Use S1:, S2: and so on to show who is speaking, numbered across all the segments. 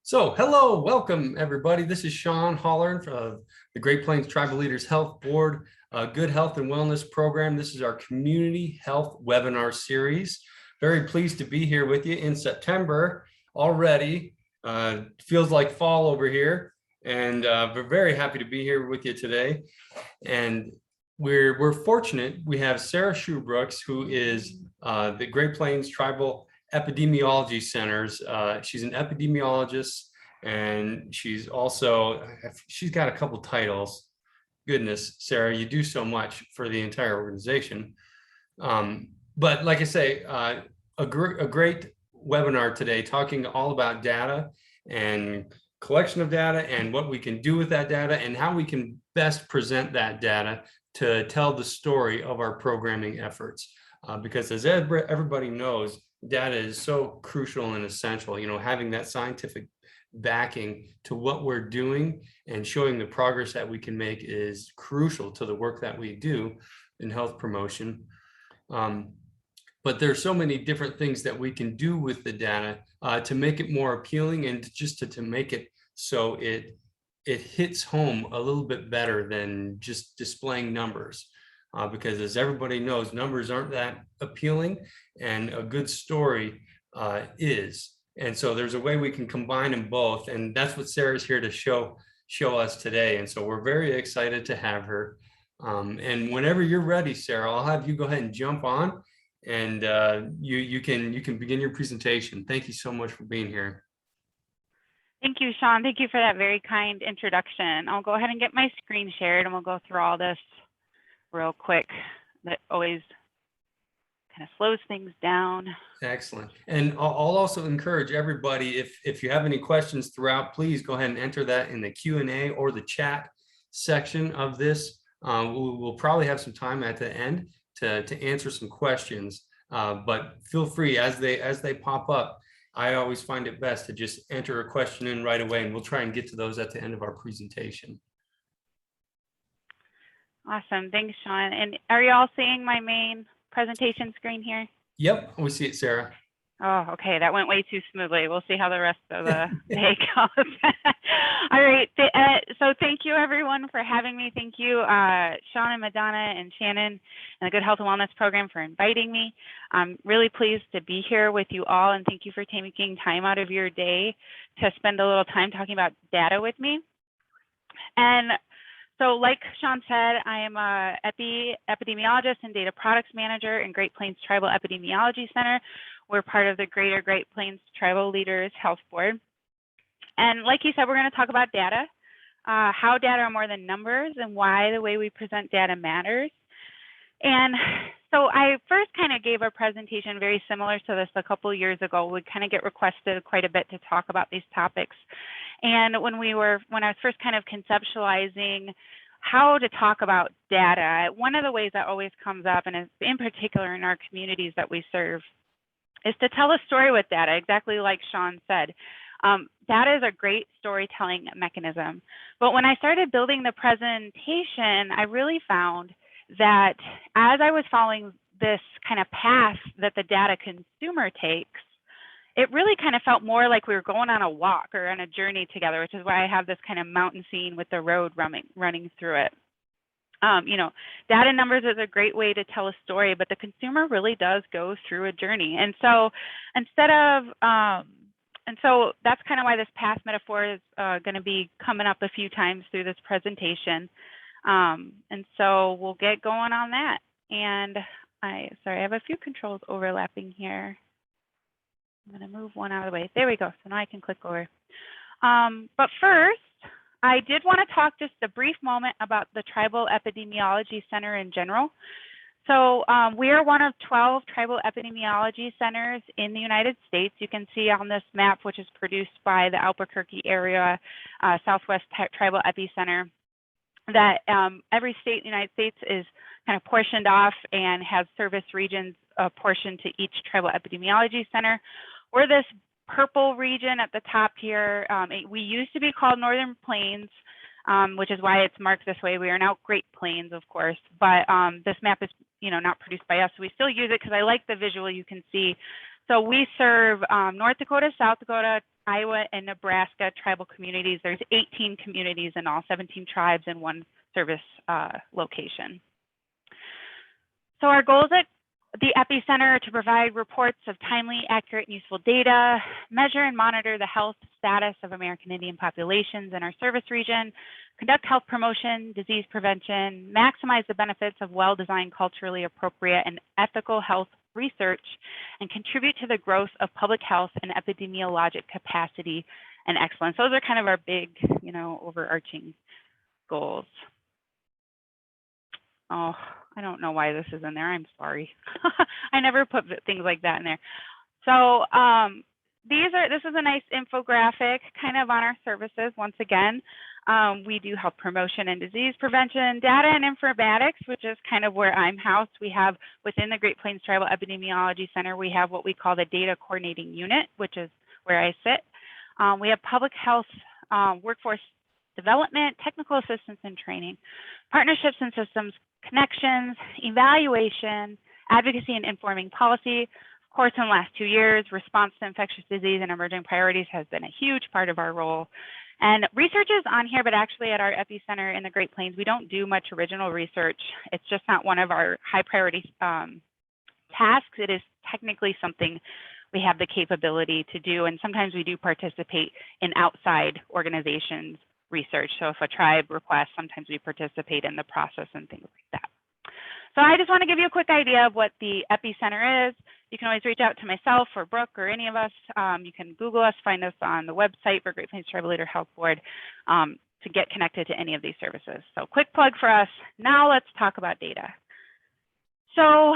S1: So, hello, welcome everybody. This is Sean Hollern from the Great Plains Tribal Leaders Health Board, Good Health and Wellness Program. This is our community health webinar series. Very pleased to be here with you in September already. Feels like fall over here, and we're very happy to be here with you today. And we're fortunate. We have Sarah Shewbrooks, who is the Great Plains Tribal Epidemiology Centers. She's an epidemiologist, and she's got a couple titles. Goodness, Sarah, you do so much for the entire organization. But like I say, a great webinar today talking all about data and collection of data and what we can do with that data and how we can best present that data to tell the story of our programming efforts. Because as everybody knows, data is so crucial and essential. Having that scientific backing to what we're doing and showing the progress that we can make is crucial to the work that we do in health promotion. But there's so many different things that we can do with the data to make it more appealing and just to make it so it hits home a little bit better than just displaying numbers. Because as everybody knows, numbers aren't that appealing, and a good story is. And so there's a way we can combine them both, and that's what Sarah's here to show us today. And so we're very excited to have her. And whenever you're ready, Sarah, I'll have you go ahead and jump on, and you can begin your presentation. Thank you so much for being here.
S2: Thank you, Sean. Thank you for that very kind introduction. I'll go ahead and get my screen shared, and we'll go through all this real quick. That always kind of slows things down.
S1: Excellent. And I'll also encourage everybody, if you have any questions throughout, please go ahead and enter that in the Q&A or the chat section of this. We'll probably have some time at the end to answer some questions, but feel free as they pop up. I always find it best to just enter a question in right away, and we'll try and get to those at the end of our presentation.
S2: Awesome. Thanks, Sean. And are you all seeing my main presentation screen here?
S1: Yep, we see it, Sarah.
S2: Oh, okay. That went way too smoothly. We'll see how the rest of the day goes. All right. So thank you, everyone, for having me. Thank you, Sean and Madonna and Shannon and the Good Health and Wellness Program for inviting me. I'm really pleased to be here with you all, and thank you for taking time out of your day to spend a little time talking about data with me. And so like Sean said, I am a epidemiologist and data products manager in Great Plains Tribal Epidemiology Center. We're part of the Greater Great Plains Tribal Leaders Health Board. And like you said, we're going to talk about data, how data are more than numbers, and why the way we present data matters. And so I first kind of gave a presentation very similar to this a couple of years ago. We kind of get requested quite a bit to talk about these topics. And when I was first kind of conceptualizing how to talk about data, one of the ways that always comes up, and in particular in our communities that we serve, is to tell a story with data, exactly like Sean said. Data is a great storytelling mechanism. But when I started building the presentation, I really found that as I was following this kind of path that the data consumer takes, it really kind of felt more like we were going on a walk or on a journey together, which is why I have this kind of mountain scene with the road running through it. Data numbers is a great way to tell a story, but the consumer really does go through a journey. And so that's kind of why this path metaphor is going to be coming up a few times through this presentation. And so we'll get going on that. And I have a few controls overlapping here. I'm going to move one out of the way. There we go. So now I can click over. But first, I did want to talk just a brief moment about the Tribal Epidemiology Center in general. So we are one of 12 tribal epidemiology centers in the United States. You can see on this map, which is produced by the Albuquerque area Southwest Tribal Epicenter, that every state in the United States is kind of portioned off and has service regions portioned to each tribal epidemiology center. We're this purple region at the top here. We used to be called Northern Plains, which is why it's marked this way. We are now Great Plains, of course, but this map is not produced by us. So we still use it because I like the visual you can see. So we serve North Dakota, South Dakota, Iowa and Nebraska tribal communities. There's 18 communities in all, 17 tribes and one service location. So our goals at the Epicenter are to provide reports of timely, accurate, and useful data, measure and monitor the health status of American Indian populations in our service region, conduct health promotion, disease prevention, maximize the benefits of well-designed, culturally appropriate, and ethical health research, and contribute to the growth of public health and epidemiologic capacity and excellence. Those are kind of our big, overarching goals. Oh, I don't know why this is in there. I'm sorry. I never put things like that in there. So this is a nice infographic kind of on our services. Once again, we do health promotion and disease prevention, data and informatics, which is kind of where I'm housed. We have within the Great Plains Tribal Epidemiology Center, we have what we call the data coordinating unit, which is where I sit. We have public health, workforce development, technical assistance and training, partnerships and systems, connections, evaluation, advocacy and informing policy. Of course, in the last 2 years, response to infectious disease and emerging priorities has been a huge part of our role. And research is on here, but actually at our Epicenter in the Great Plains, we don't do much original research. It's just not one of our high priority tasks. It is technically something we have the capability to do. And sometimes we do participate in outside organizations research. So if a tribe requests, sometimes we participate in the process and things like that. So I just want to give you a quick idea of what the Epicenter is. You can always reach out to myself or Brooke or any of us. You can Google us, find us on the website for Great Plains Tribal Leader Health Board to get connected to any of these services. So quick plug for us. Now let's talk about data. So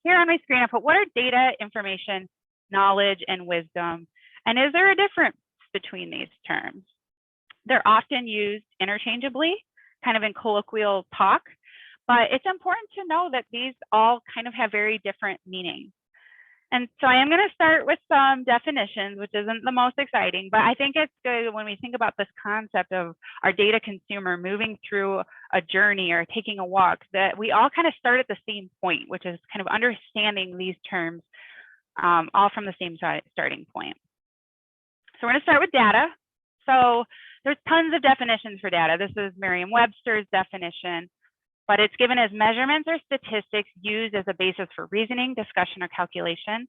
S2: here on my screen, I put what are data, information, knowledge, and wisdom? And is there a difference between these terms? They're often used interchangeably, kind of in colloquial talk, but it's important to know that these all kind of have very different meanings. And so I am going to start with some definitions, which isn't the most exciting, but I think it's good when we think about this concept of our data consumer moving through a journey or taking a walk, that we all kind of start at the same point, which is kind of understanding these terms all from the same starting point. So we're going to start with data. So there's tons of definitions for data. This is Merriam-Webster's definition, but it's given as measurements or statistics used as a basis for reasoning, discussion, or calculation.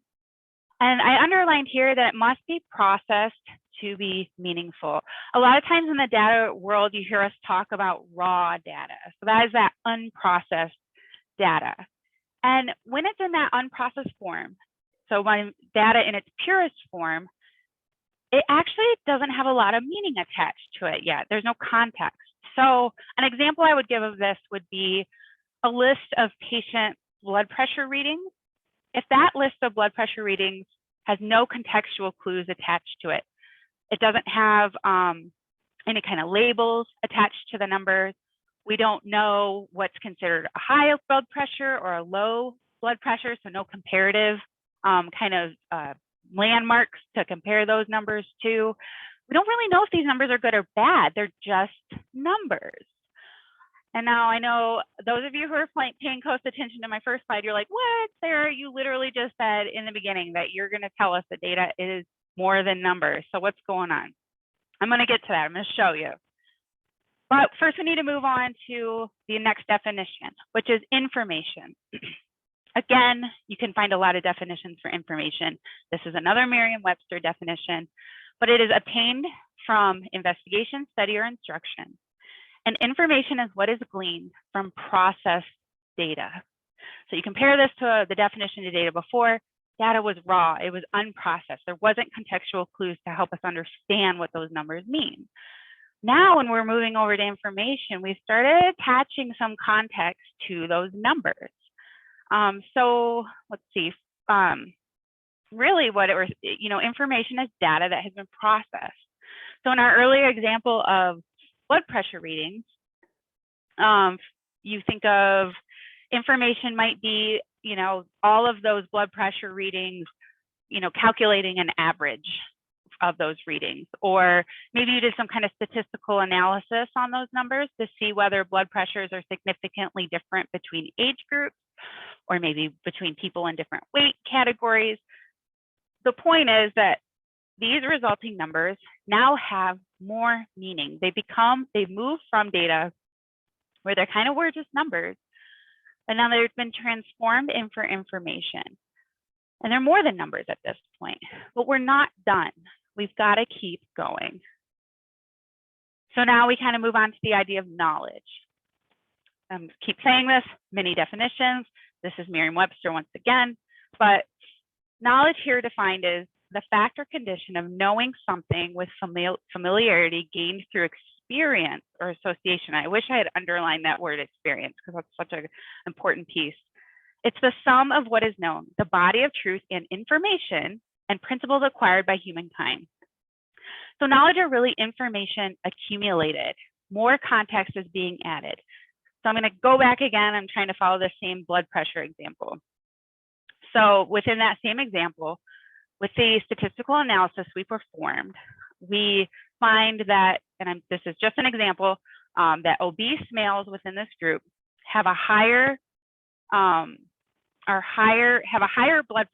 S2: And I underlined here that it must be processed to be meaningful. A lot of times in the data world, you hear us talk about raw data. So that is that unprocessed data. And when it's in that unprocessed form, so when data in its purest form, it actually doesn't have a lot of meaning attached to it yet. There's no context. So an example I would give of this would be a list of patient blood pressure readings. If that list of blood pressure readings has no contextual clues attached to it, it doesn't have any kind of labels attached to the numbers. We don't know what's considered a high blood pressure or a low blood pressure, so no comparative landmarks to compare those numbers to. We don't really know if these numbers are good or bad. They're just numbers. And now I know those of you who are paying close attention to my first slide, you're like, what, Sarah? You literally just said in the beginning that you're going to tell us that data is more than numbers. So what's going on? I'm going to get to that. I'm going to show you. But first, we need to move on to the next definition, which is information. Again, you can find a lot of definitions for information. This is another Merriam-Webster definition, but it is obtained from investigation, study, or instruction. And information is what is gleaned from processed data. So you compare this to the definition of data before. Data was raw, it was unprocessed. There wasn't contextual clues to help us understand what those numbers mean. Now, when we're moving over to information, we started attaching some context to those numbers. So let's see, really what it was, information is data that has been processed. So in our earlier example of blood pressure readings, you think of information might be, all of those blood pressure readings, calculating an average of those readings, or maybe you did some kind of statistical analysis on those numbers to see whether blood pressures are significantly different between age groups, or maybe between people in different weight categories. The point is that these resulting numbers now have more meaning. They've moved from data where they kind of were just numbers, and now they've been transformed into information. And they're more than numbers at this point, but we're not done. We've got to keep going. So now we kind of move on to the idea of knowledge. Keep saying this, many definitions. This is Merriam-Webster once again, but knowledge here defined as the fact or condition of knowing something with familiarity gained through experience or association. I wish I had underlined that word experience because that's such an important piece. It's the sum of what is known, the body of truth and information and principles acquired by humankind. So knowledge are really information accumulated. More context is being added. So I'm going to go back again. I'm trying to follow the same blood pressure example. So within that same example, with the statistical analysis we performed, we find that, and this is just an example, that obese males within this group have a higher blood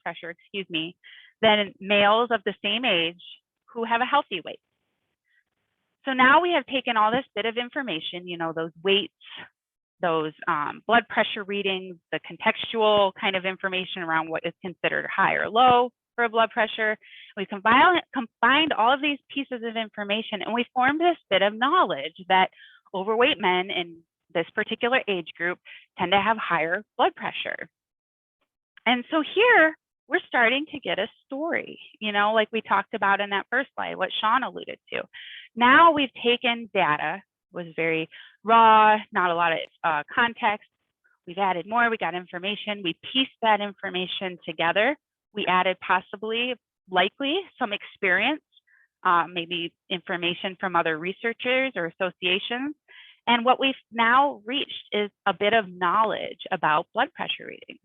S2: pressure, than males of the same age who have a healthy weight. So now we have taken all this bit of information, those weights, those blood pressure readings, the contextual kind of information around what is considered high or low for blood pressure. We combined all of these pieces of information, and we formed this bit of knowledge that overweight men in this particular age group tend to have higher blood pressure. And so here we're starting to get a story, like we talked about in that first slide, what Sean alluded to. Now we've taken data, was very raw, not a lot of context. We've added more, we got information, we pieced that information together. We added likely some experience, maybe information from other researchers or associations. And what we've now reached is a bit of knowledge about blood pressure readings.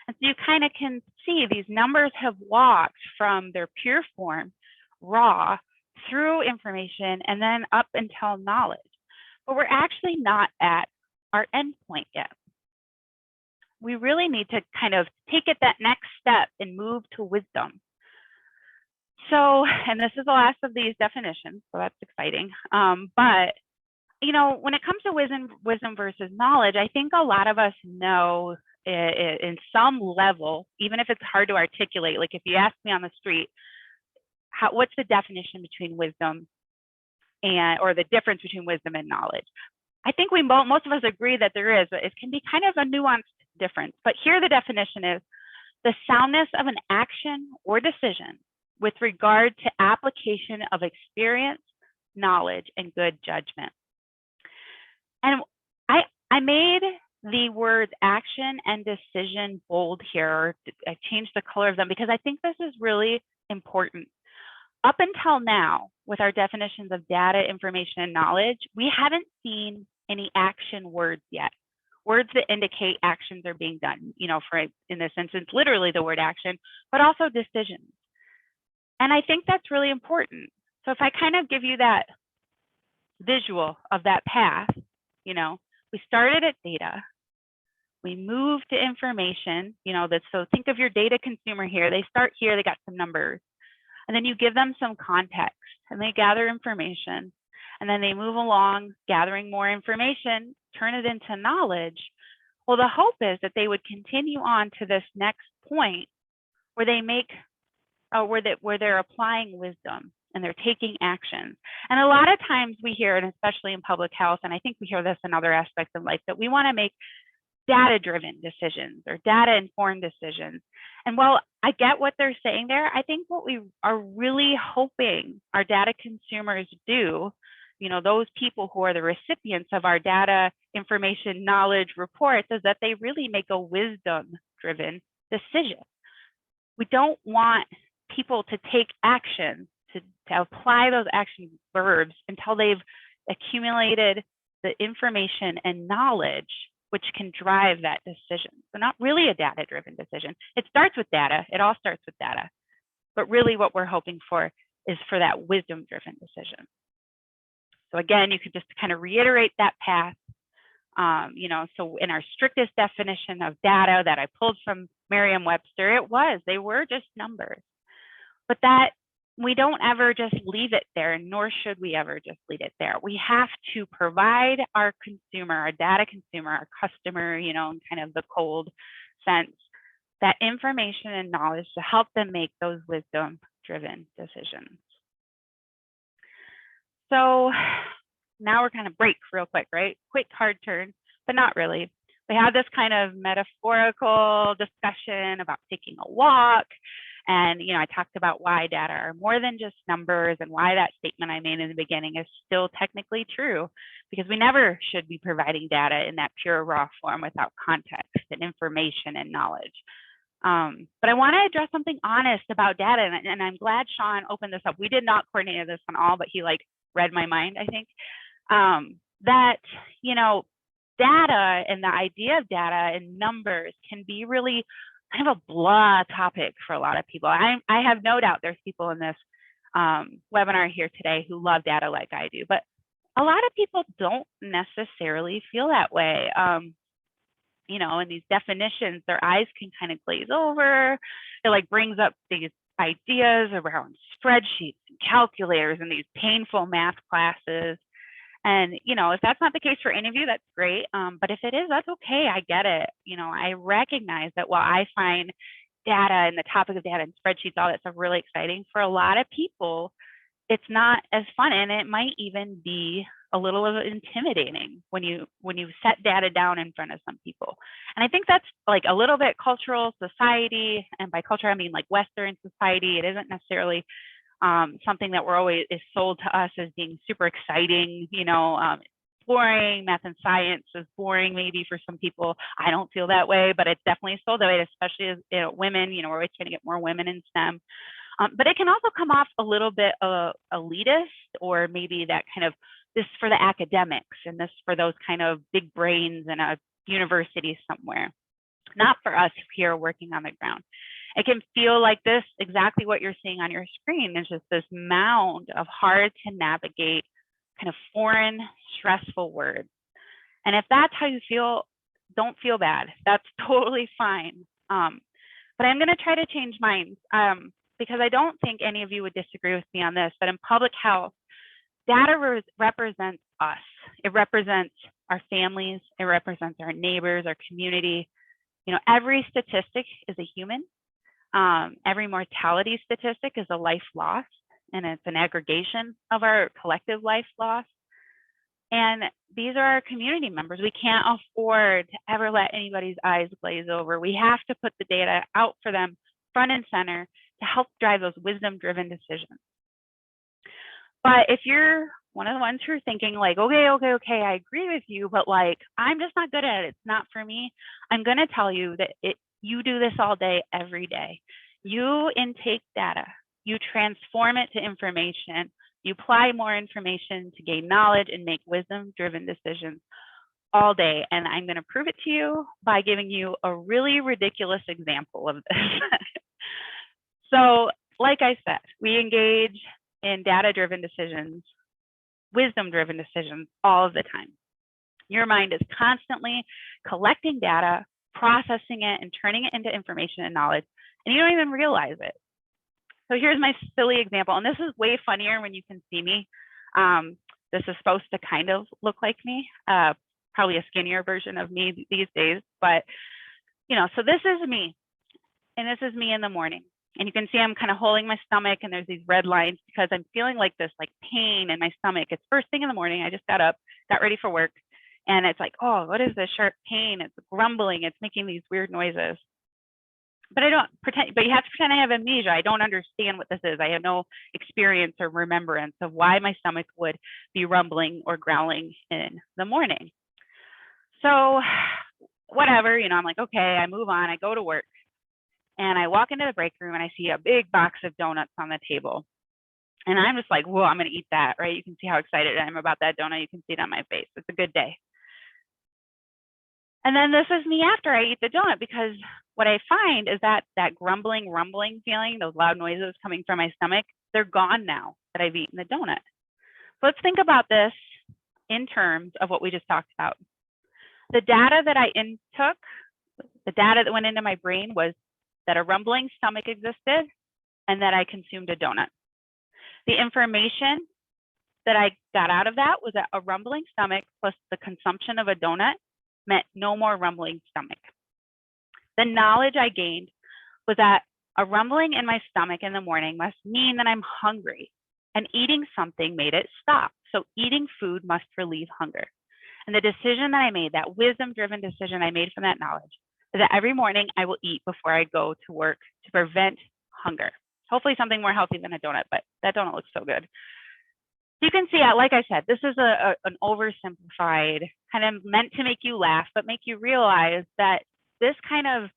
S2: And so you kind of can see these numbers have walked from their pure form, raw, through information, and then up until knowledge. But we're actually not at our endpoint yet. We really need to kind of take it that next step and move to wisdom. So, and this is the last of these definitions, so that's exciting. But, when it comes to wisdom versus knowledge, I think a lot of us know in some level, even if it's hard to articulate, like if you ask me on the street, what's the definition between wisdom or the difference between wisdom and knowledge? I think most of us agree that there is, but it can be kind of a nuanced difference. But here the definition is the soundness of an action or decision with regard to application of experience, knowledge, and good judgment. And I made the words action and decision bold here. I changed the color of them because I think this is really important. Up until now, with our definitions of data, information, and knowledge, we haven't seen any action words yet. Words that indicate actions are being done, in this instance, literally the word action, but also decisions. And I think that's really important. So if I kind of give you that visual of that path, we started at data, we moved to information, so think of your data consumer here. They start here, they got some numbers, and then you give them some context and they gather information, and then they move along gathering more information, turn it into knowledge. Well, the hope is that they would continue on to this next point where they where they're applying wisdom and they're taking action. And a lot of times we hear, and especially in public health, and I think we hear this in other aspects of life, that we want to make data-driven decisions or data-informed decisions. And while I get what they're saying there, I think what we are really hoping our data consumers do, those people who are the recipients of our data, information, knowledge reports, is that they really make a wisdom-driven decision. We don't want people to take action, to apply those action verbs until they've accumulated the information and knowledge which can drive that decision. So not really a data-driven decision. It starts with data. It all starts with data. But really what we're hoping for is for that wisdom-driven decision. So again, you could just kind of reiterate that path. So in our strictest definition of data that I pulled from Merriam-Webster, they were just numbers. But that we don't ever just leave it there, nor should we ever just leave it there. We have to provide our consumer, our data consumer, our customer, you know, in kind of the cold sense, that information and knowledge to help them make those wisdom-driven decisions. So now we're kind of break real quick, right? Quick hard turn, but not really. We had this kind of metaphorical discussion about taking a walk. And, you know, I talked about why data are more than just numbers and why that statement I made in the beginning is still technically true, because we never should be providing data in that pure raw form without context and information and knowledge. But I want to address something honest about data, and I'm glad Sean opened this up. We did not coordinate this on all, but he like read my mind, I think, that, you know, data and the idea of data and numbers can be really kind of a blah topic for a lot of people. I have no doubt there's people in this webinar here today who love data like I do, but a lot of people don't necessarily feel that way. You know, in these definitions, their eyes can kind of glaze over. It like brings up these ideas around spreadsheets and calculators and these painful math classes. And, you know, if that's not the case for any of you, that's great. But if it is, that's okay. I get it. You know, I recognize that while I find data and the topic of data and spreadsheets, all that stuff really exciting, for a lot of people, it's not as fun. And it might even be a little of intimidating when you set data down in front of some people. And I think that's like a little bit cultural society. And by culture, I mean like Western society. It isn't necessarily something that we're always is sold to us as being super exciting, you know, boring. Math and science is boring maybe for some people. I don't feel that way, but it's definitely sold that way, especially as, you know, women. You know, we're always trying to get more women in STEM. But it can also come off a little bit elitist, or maybe that kind of this for the academics and this for those kind of big brains in a university somewhere, not for us here working on the ground. It can feel like this, exactly what you're seeing on your screen is just this mound of hard to navigate, kind of foreign, stressful words. And if that's how you feel, don't feel bad. That's totally fine. But I'm going to try to change minds because I don't think any of you would disagree with me on this, but in public health, data represents us. It represents our families. It represents our neighbors, our community. You know, every statistic is a human. Every mortality statistic is a life lost, and it's an aggregation of our collective life loss. And these are our community members. We can't afford to ever let anybody's eyes glaze over. We have to put the data out for them front and center to help drive those wisdom-driven decisions. But if you're one of the ones who are thinking like, okay, I agree with you, but like, I'm just not good at it. It's not for me. I'm going to tell you that you do this all day, every day. You intake data, you transform it to information, you apply more information to gain knowledge and make wisdom-driven decisions all day. And I'm going to prove it to you by giving you a really ridiculous example of this. So, like I said, we engage in data-driven decisions, wisdom-driven decisions all of the time. Your mind is constantly collecting data, processing it, and turning it into information and knowledge, and you don't even realize it. So here's my silly example, and this is way funnier when you can see me. This is supposed to kind of look like me, probably a skinnier version of me these days, but you know, so this is me, and this is me in the morning. And you can see I'm kind of holding my stomach, and there's these red lines because I'm feeling like this like pain in my stomach. It's first thing in the morning. I just got up, got ready for work, and it's like, oh, what is this sharp pain? It's grumbling. It's making these weird noises. But I don't pretend, but you have to pretend I have amnesia. I don't understand what this is. I have no experience or remembrance of why my stomach would be rumbling or growling in the morning. So whatever, you know, I'm like, okay, I move on, I go to work. And I walk into the break room and I see a big box of donuts on the table. And I'm just like, whoa, I'm going to eat that, right? You can see how excited I am about that donut. You can see it on my face. It's a good day. And then this is me after I eat the donut, because what I find is that grumbling, rumbling feeling, those loud noises coming from my stomach, they're gone now that I've eaten the donut. So let's think about this in terms of what we just talked about. The data that I intook, the data that went into my brain was that a rumbling stomach existed and that I consumed a donut. The information that I got out of that was that a rumbling stomach plus the consumption of a donut meant no more rumbling stomach. The knowledge I gained was that a rumbling in my stomach in the morning must mean that I'm hungry, and eating something made it stop. So eating food must relieve hunger. And the decision that I made, that wisdom-driven decision I made from that knowledge, is that every morning I will eat before I go to work to prevent hunger. Hopefully something more healthy than a donut, but that donut looks so good. You can see, like I said, this is an oversimplified, kind of meant to make you laugh, but make you realize that this kind of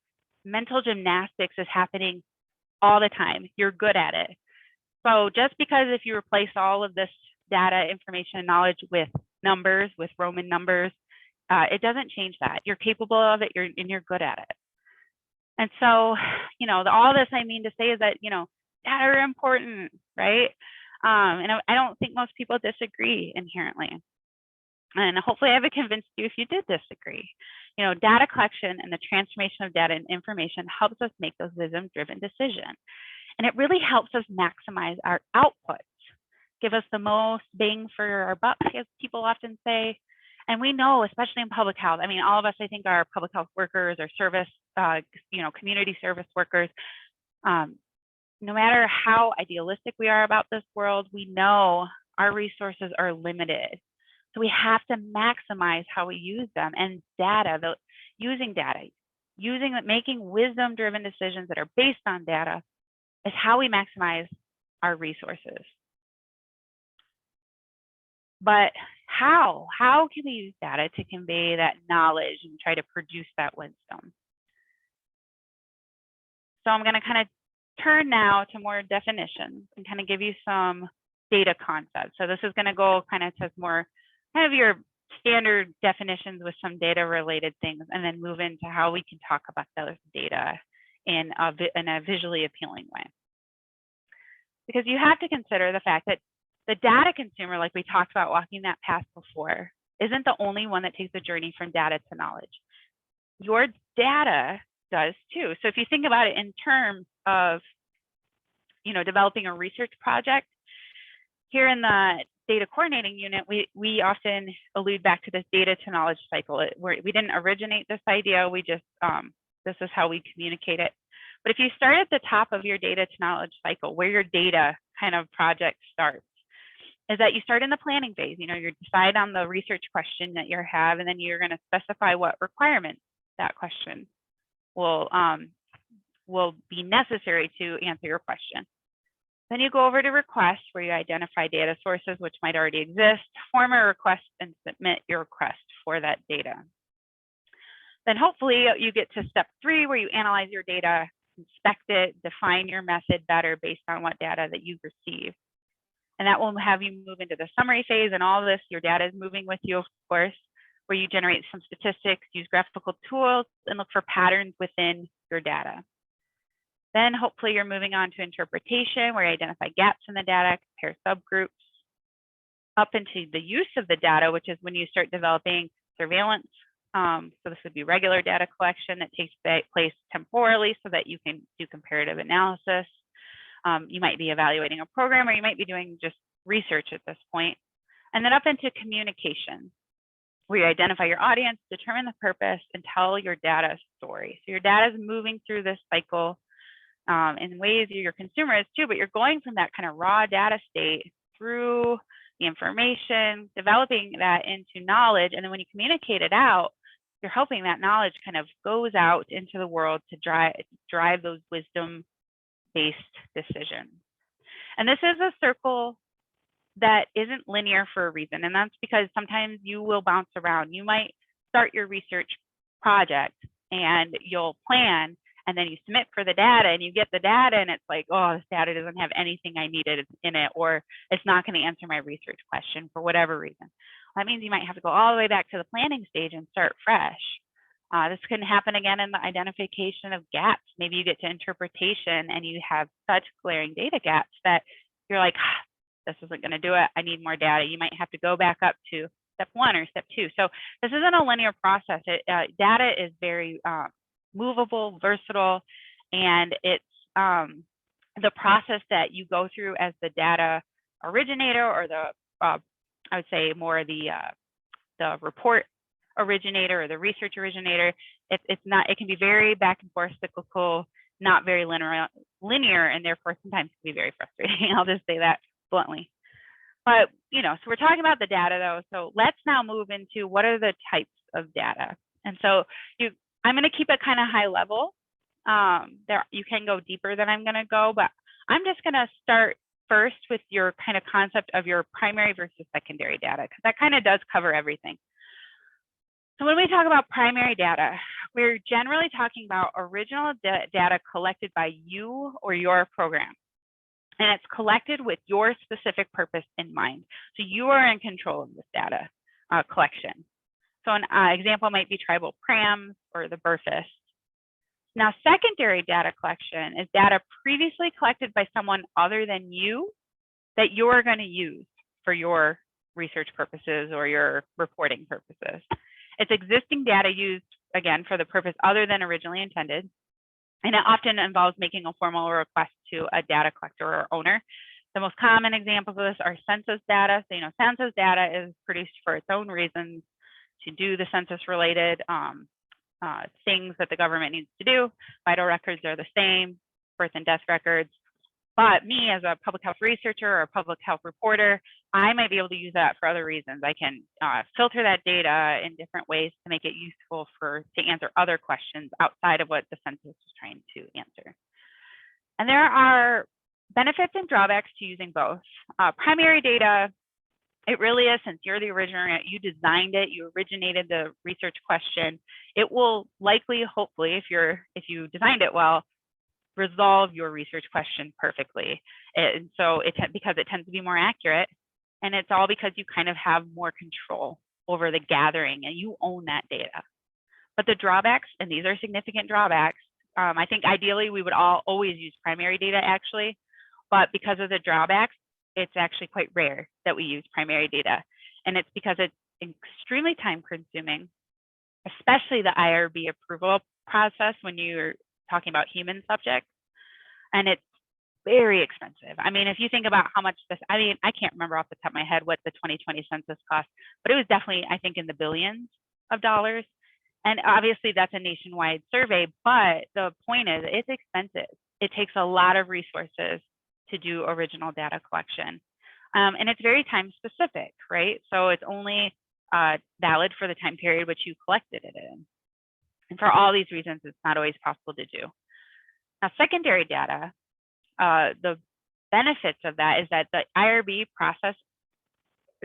S2: mental gymnastics is happening all the time. You're good at it. So just because if you replace all of this data, information, and knowledge with numbers, with Roman numbers, it doesn't change that. You're capable of it, and you're good at it. And so, all this I mean to say is that, data are important, right? And I don't think most people disagree inherently. And hopefully I have convinced you if you did disagree. Data collection and the transformation of data and information helps us make those wisdom-driven decisions. And it really helps us maximize our outputs, give us the most bang for our buck, as people often say. And we know, especially in public health, I mean, all of us, I think, are public health workers or service, community service workers. No matter how idealistic we are about this world, we know our resources are limited. So we have to maximize how we use them. And data, making wisdom-driven decisions that are based on data is how we maximize our resources. But how? How can we use data to convey that knowledge and try to produce that wisdom? So I'm going to kind of turn now to more definitions and kind of give you some data concepts. So this is going to go kind of to more kind of your standard definitions with some data related things, and then move into how we can talk about those data in a visually appealing way. Because you have to consider the fact that the data consumer, like we talked about walking that path before, isn't the only one that takes the journey from data to knowledge. Your data does too. So if you think about it in terms of, developing a research project, here in the data coordinating unit, we often allude back to this data to knowledge cycle. We didn't originate this idea. We just, this is how we communicate it. But if you start at the top of your data to knowledge cycle, where your data kind of project starts, is that you start in the planning phase. You decide on the research question that you have, and then you're going to specify what requirements that question will be necessary to answer your question. Then you go over to request, where you identify data sources which might already exist, form a request, and submit your request for that data. Then hopefully you get to step 3, where you analyze your data, inspect it, define your method better based on what data that you've received. And that will have you move into the summary phase, and all this, your data is moving with you, of course, where you generate some statistics, use graphical tools, and look for patterns within your data. Then hopefully you're moving on to interpretation, where you identify gaps in the data, compare subgroups, up into the use of the data, which is when you start developing surveillance. So this would be regular data collection that takes place temporally so that you can do comparative analysis. You might be evaluating a program, or you might be doing just research at this point. And then up into communication, where you identify your audience, determine the purpose, and tell your data story. So your data is moving through this cycle in ways your consumer is too, but you're going from that kind of raw data state through the information, developing that into knowledge. And then when you communicate it out, you're hoping that knowledge kind of goes out into the world to drive those wisdom-based decisions. And this is a circle that isn't linear for a reason. And that's because sometimes you will bounce around. You might start your research project and you'll plan, and then you submit for the data, and you get the data, and it's like, oh, this data doesn't have anything I needed in it, or it's not going to answer my research question for whatever reason. That means you might have to go all the way back to the planning stage and start fresh. This can happen again in the identification of gaps. Maybe you get to interpretation and you have such glaring data gaps that you're like, this isn't going to do it. I need more data. You might have to go back up to step 1 or step 2. So this isn't a linear process. Data is very movable, versatile, and it's the process that you go through as the data originator or I would say more the report originator or the research originator. It's not, it can be very back and forth, cyclical, not very linear, and therefore sometimes can be very frustrating. I'll just say that bluntly. But, so we're talking about the data though. So let's now move into what are the types of data. And so I'm going to keep it kind of high level. You can go deeper than I'm going to go, but I'm just going to start first with your kind of concept of your primary versus secondary data, because that kind of does cover everything. So when we talk about primary data, we're generally talking about original data collected by you or your program. And it's collected with your specific purpose in mind. So you are in control of this data collection. So an example might be tribal prams or the birthist. Now, secondary data collection is data previously collected by someone other than you that you're going to use for your research purposes or your reporting purposes. It's existing data used, again, for the purpose other than originally intended. And it often involves making a formal request to a data collector or owner. The most common examples of this are census data. So, census data is produced for its own reasons to do the census-related things that the government needs to do. Vital records are the same, birth and death records. But me as a public health researcher or a public health reporter, I might be able to use that for other reasons. I can filter that data in different ways to make it useful to answer other questions outside of what the census is trying to answer. And there are benefits and drawbacks to using both. Primary data, it really is, since you're the originator, you designed it, you originated the research question, it will likely, hopefully, if you designed it well, resolve your research question perfectly. And so because it tends to be more accurate, and it's all because you kind of have more control over the gathering and you own that data. But the drawbacks, and these are significant drawbacks, I think ideally we would always use primary data actually, but because of the drawbacks, it's actually quite rare that we use primary data. And it's because it's extremely time consuming, especially the IRB approval process when you're talking about human subjects, and it's very expensive. I mean, if you think about how much this, I can't remember off the top of my head what the 2020 census cost, but it was definitely, I think, in the billions of dollars. And obviously that's a nationwide survey, but the point is it's expensive. It takes a lot of resources to do original data collection. And it's very time specific, right? So it's only valid for the time period which you collected it in. And for all these reasons, it's not always possible to do. Now, secondary data, the benefits of that is that the IRB process,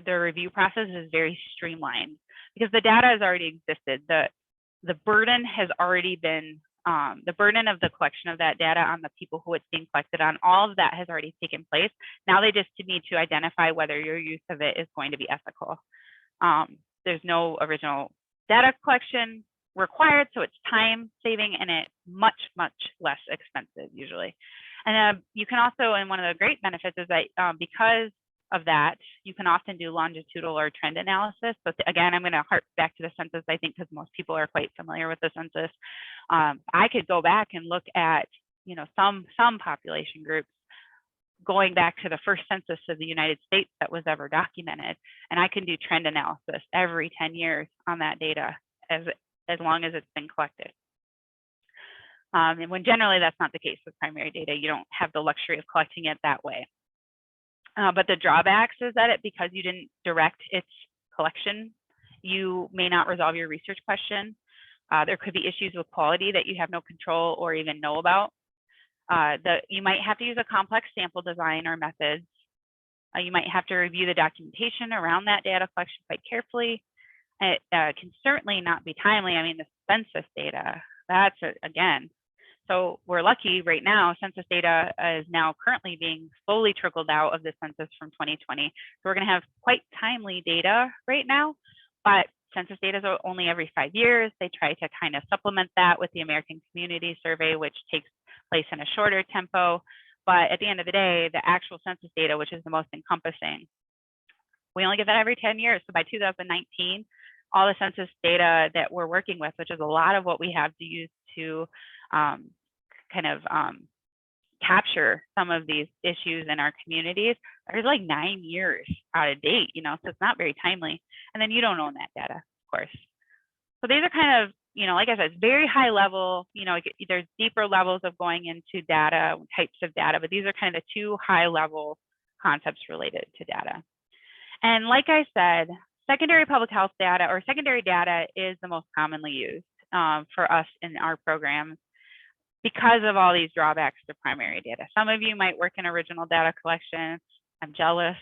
S2: the review process is very streamlined because the data has already existed. The burden has already been, the burden of the collection of that data on the people who it's being collected on, all of that has already taken place. Now they just need to identify whether your use of it is going to be ethical. There's no original data collection required, so it's time saving and it's much, much less expensive usually. And you can also, and one of the great benefits is that because of that, you can often do longitudinal or trend analysis. But again, I'm going to harp back to the census, I think, because most people are quite familiar with the census. I could go back and look at, some population groups going back to the first census of the United States that was ever documented, and I can do trend analysis every 10 years on that data as long as it's been collected. And when generally that's not the case with primary data, you don't have the luxury of collecting it that way. But the drawbacks is that because you didn't direct its collection, you may not resolve your research question. There could be issues with quality that you have no control or even know about. You might have to use a complex sample design or methods. You might have to review the documentation around that data collection quite carefully. It can certainly not be timely. I mean, the census data, that's again. So we're lucky right now, census data is now currently being slowly trickled out of the census from 2020. So we're going to have quite timely data right now, but census data is only every 5 years. They try to kind of supplement that with the American Community Survey, which takes place in a shorter tempo. But at the end of the day, the actual census data, which is the most encompassing, we only get that every 10 years. So by 2019, all the census data that we're working with, which is a lot of what we have to use to capture some of these issues in our communities are like 9 years out of date, so it's not very timely. And then you don't own that data, of course. So these are kind of, like I said, it's very high level, there's deeper levels of going into data, types of data, but these are kind of the 2 high level concepts related to data. And like I said, secondary public health data or secondary data is the most commonly used for us in our programs because of all these drawbacks to primary data. Some of you might work in original data collection. I'm jealous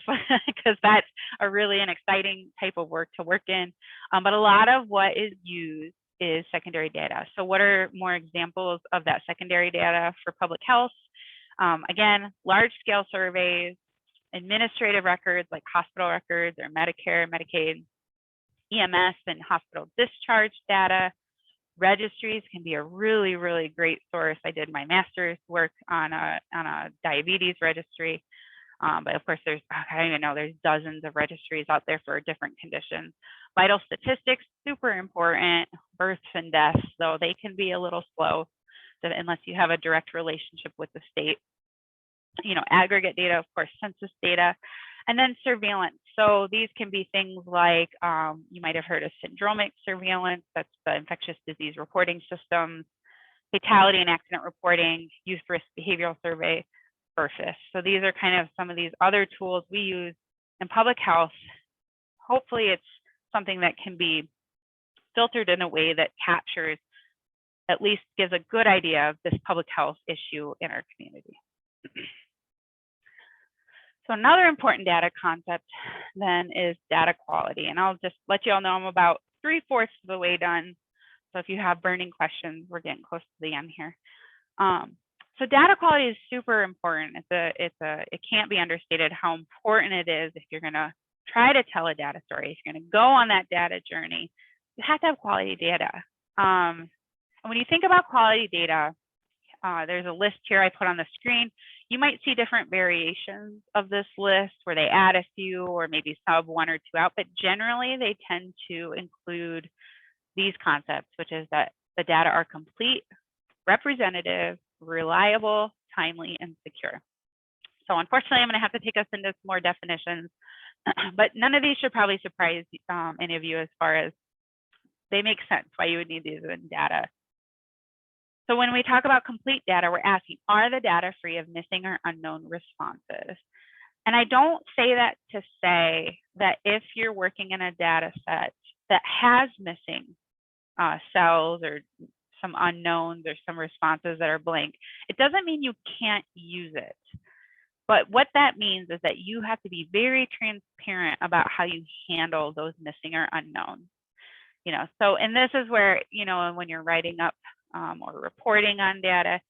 S2: because that's a really an exciting type of work to work in. But a lot of what is used is secondary data. So what are more examples of that secondary data for public health? Again, large scale surveys, administrative records like hospital records or Medicare, Medicaid, EMS and hospital discharge data. Registries can be a really, really great source. I did my master's work on a diabetes registry, but of course there's, I don't even know, there's dozens of registries out there for different conditions. Vital statistics, super important. Births and deaths, though they can be a little slow unless you have a direct relationship with the state. Aggregate data, of course, census data, and then surveillance. So these can be things like, you might have heard of syndromic surveillance, that's the infectious disease reporting systems, fatality and accident reporting, youth risk behavioral survey, BRFIS. So these are kind of some of these other tools we use in public health. Hopefully it's something that can be filtered in a way that captures, at least gives a good idea of this public health issue in our community. So another important data concept then is data quality. And I'll just let you all know I'm about 3/4 of the way done. So if you have burning questions, we're getting close to the end here. So data quality is super important. It can't be understated how important it is if you're going to try to tell a data story, if you're going to go on that data journey, you have to have quality data. And when you think about quality data, there's a list here I put on the screen. You might see different variations of this list where they add a few or maybe sub 1 or 2 out, but generally they tend to include these concepts, which is that the data are complete, representative, reliable, timely, and secure. So unfortunately, I'm going to have to take us into some more definitions, but none of these should probably surprise any of you as far as they make sense why you would need these in data. So when we talk about complete data, we're asking, are the data free of missing or unknown responses? And I don't say that to say that if you're working in a data set that has missing cells or some unknowns or some responses that are blank, it doesn't mean you can't use it. But what that means is that you have to be very transparent about how you handle those missing or unknowns. So, and this is where, when you're writing up or reporting on data,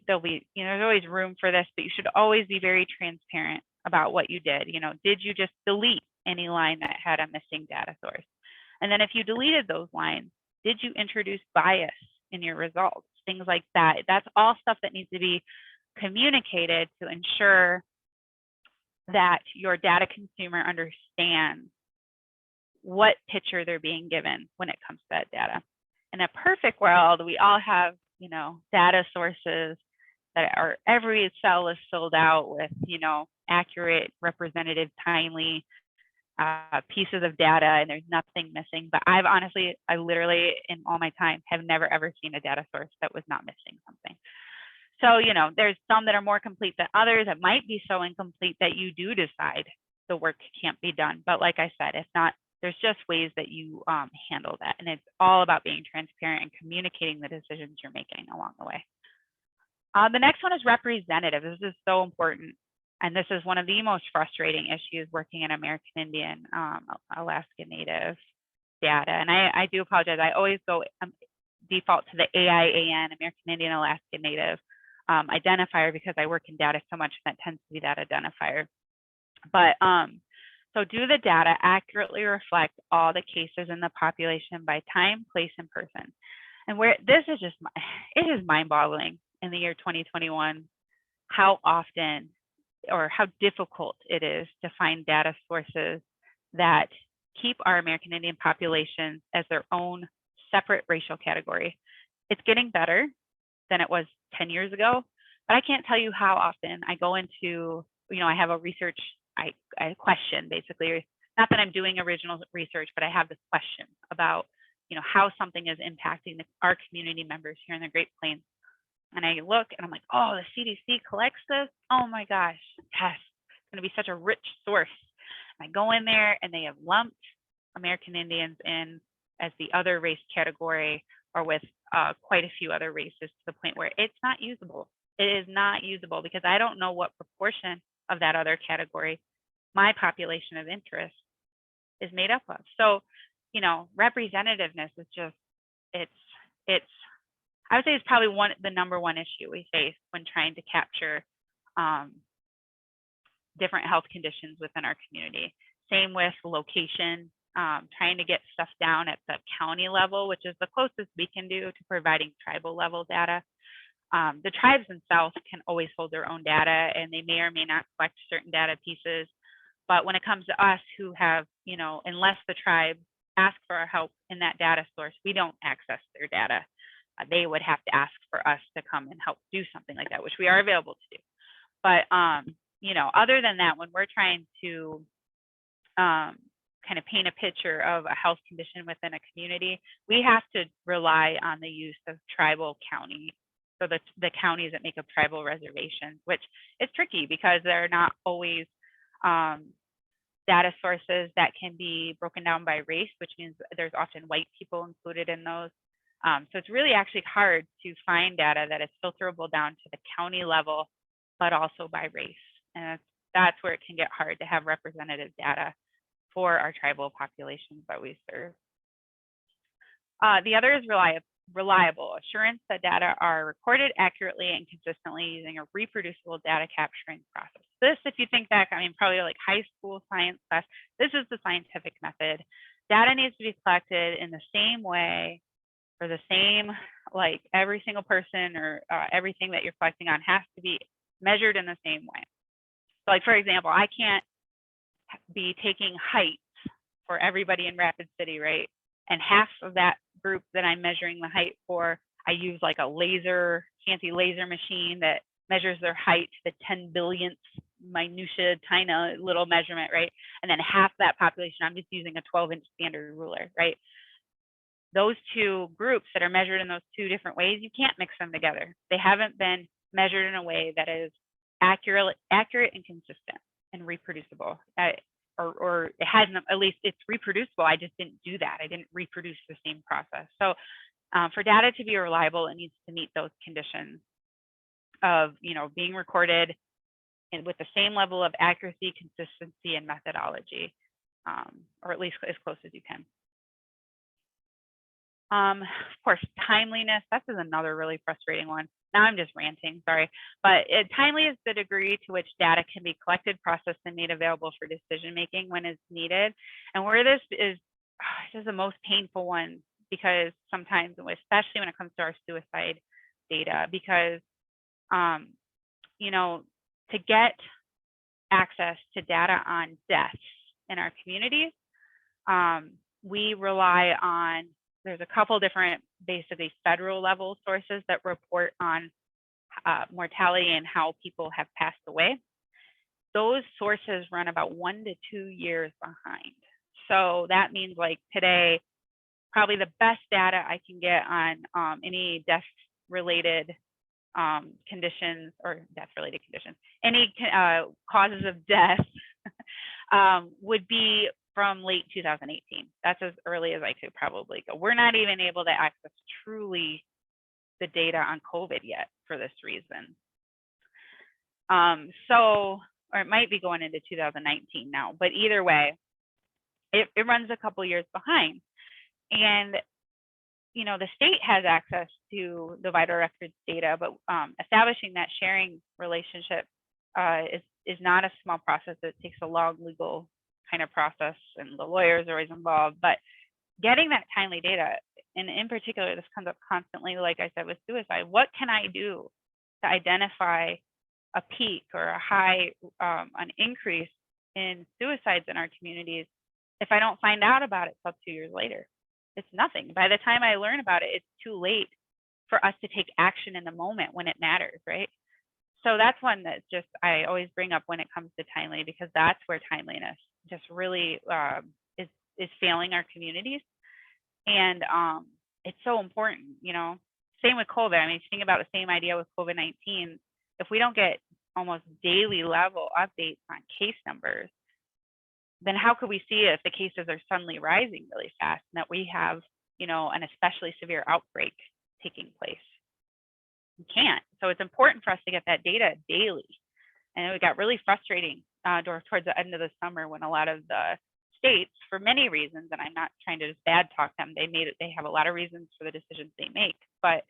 S2: there'll be, there's always room for this, but you should always be very transparent about what you did. Did you just delete any line that had a missing data source? And then if you deleted those lines, did you introduce bias in your results? Things like that. That's all stuff that needs to be communicated to ensure that your data consumer understands what picture they're being given when it comes to that data. In a perfect world, we all have, data sources that are, every cell is filled out with, accurate, representative, timely pieces of data, and there's nothing missing. But I literally, in all my time, have never ever seen a data source that was not missing something. So, there's some that are more complete than others that might be so incomplete that you do decide the work can't be done. But like I said, if not, there's just ways that you handle that. And it's all about being transparent and communicating the decisions you're making along the way. The next one is representative. This is so important. And this is one of the most frustrating issues working in American Indian, Alaska Native data. And I do apologize. I always go default to the AIAN, American Indian Alaska Native identifier, because I work in data so much, and that tends to be that identifier. But so do the data accurately reflect all the cases in the population by time, place, and person? And where this is just, it is mind-boggling in the year 2021, how often or how difficult it is to find data sources that keep our American Indian population as their own separate racial category. It's getting better than it was 10 years ago. But I can't tell you how often I go into, I have a research I question basically, not that I'm doing original research, but I have this question about, how something is impacting our community members here in the Great Plains. And I look and I'm like, oh, the CDC collects this. Oh my gosh, yes, it's going to be such a rich source. And I go in there and they have lumped American Indians in as the other race category, or with quite a few other races, to the point where it's not usable. It is not usable because I don't know what proportion of that other category my population of interest is made up of. So, representativeness is just, it's I would say it's probably the number one issue we face when trying to capture different health conditions within our community. Same with location, trying to get stuff down at the county level, which is the closest we can do to providing tribal level data. The tribes themselves can always hold their own data, and they may or may not collect certain data pieces. But when it comes to us who have, unless the tribe asks for our help in that data source, we don't access their data. They would have to ask for us to come and help do something like that, which we are available to do. But, other than that, when we're trying to kind of paint a picture of a health condition within a community, we have to rely on the use of tribal county. So the counties that make up tribal reservations, which is tricky because they're not always data sources that can be broken down by race, which means there's often white people included in those. So it's really actually hard to find data that is filterable down to the county level, but also by race. And that's where it can get hard to have representative data for our tribal populations that we serve. The other is reliable assurance that data are recorded accurately and consistently using a reproducible data capturing process. This, if you think back, probably like high school science class, this is the scientific method. Data needs to be collected in the same way, or the same, like every single person or everything that you're collecting on has to be measured in the same way. So like, for example, I can't be taking height for everybody in Rapid City, right? And half of that group that I'm measuring the height for, I use like a fancy laser machine that measures their height to the 10 billionth minutia, tiny little measurement, right? And then half that population, I'm just using a 12-inch standard ruler, right? Those two groups that are measured in those two different ways, you can't mix them together. They haven't been measured in a way that is accurate and consistent and reproducible. Or it hasn't, at least it's reproducible. I just didn't do that. I didn't reproduce the same process. So for data to be reliable, it needs to meet those conditions of, being recorded and with the same level of accuracy, consistency, and methodology, or at least as close as you can. Of course, timeliness, this is another really frustrating one. Now I'm just ranting, sorry. But timely is the degree to which data can be collected, processed, and made available for decision-making when it's needed. And where this is the most painful one, because sometimes, especially when it comes to our suicide data, because, to get access to data on deaths in our communities, we rely on, there's a couple different, basically federal level sources that report on mortality and how people have passed away. Those sources run about 1 to 2 years behind. So that means like today, probably the best data I can get on any death-related conditions, or death-related conditions, any causes of death would be from late 2018. That's as early as I could probably go. We're not even able to access truly the data on COVID yet for this reason. Or it might be going into 2019 now, but either way, it runs a couple years behind. And, the state has access to the vital records data, but establishing that sharing relationship is not a small process. It takes a long legal kind of process, and the lawyers are always involved. But getting that timely data, and in particular, this comes up constantly, like I said, with suicide. What can I do to identify a peak or a high, an increase in suicides in our communities if I don't find out about it till 2 years later? It's nothing. By the time I learn about it, it's too late for us to take action in the moment when it matters, right? So that's one that just I always bring up when it comes to timely, because that's where timeliness just really is failing our communities. And it's so important, same with COVID. I mean, if you think about the same idea with COVID-19, if we don't get almost daily level updates on case numbers, then how could we see if the cases are suddenly rising really fast and that we have, an especially severe outbreak taking place? We can't. So it's important for us to get that data daily. And it got really frustrating towards the end of the summer when a lot of the states, for many reasons, and I'm not trying to just bad talk them, they have a lot of reasons for the decisions they make, but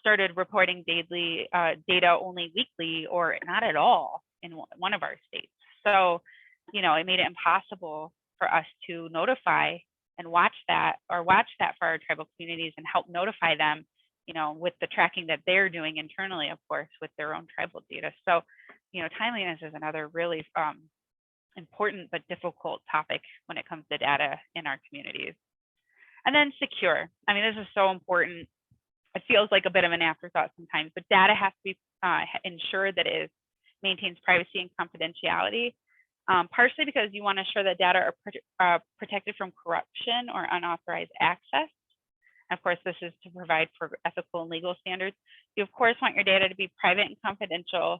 S2: started reporting daily data only weekly or not at all in one of our states. So, it made it impossible for us to notify and watch that for our tribal communities and help notify them, with the tracking that they're doing internally, of course, with their own tribal data. So, timeliness is another really important but difficult topic when it comes to data in our communities. And then secure. I mean, this is so important. It feels like a bit of an afterthought sometimes, but data has to be ensured that it maintains privacy and confidentiality, partially because you want to ensure that data are protected from corruption or unauthorized access. And of course, this is to provide for ethical and legal standards. You, of course, want your data to be private and confidential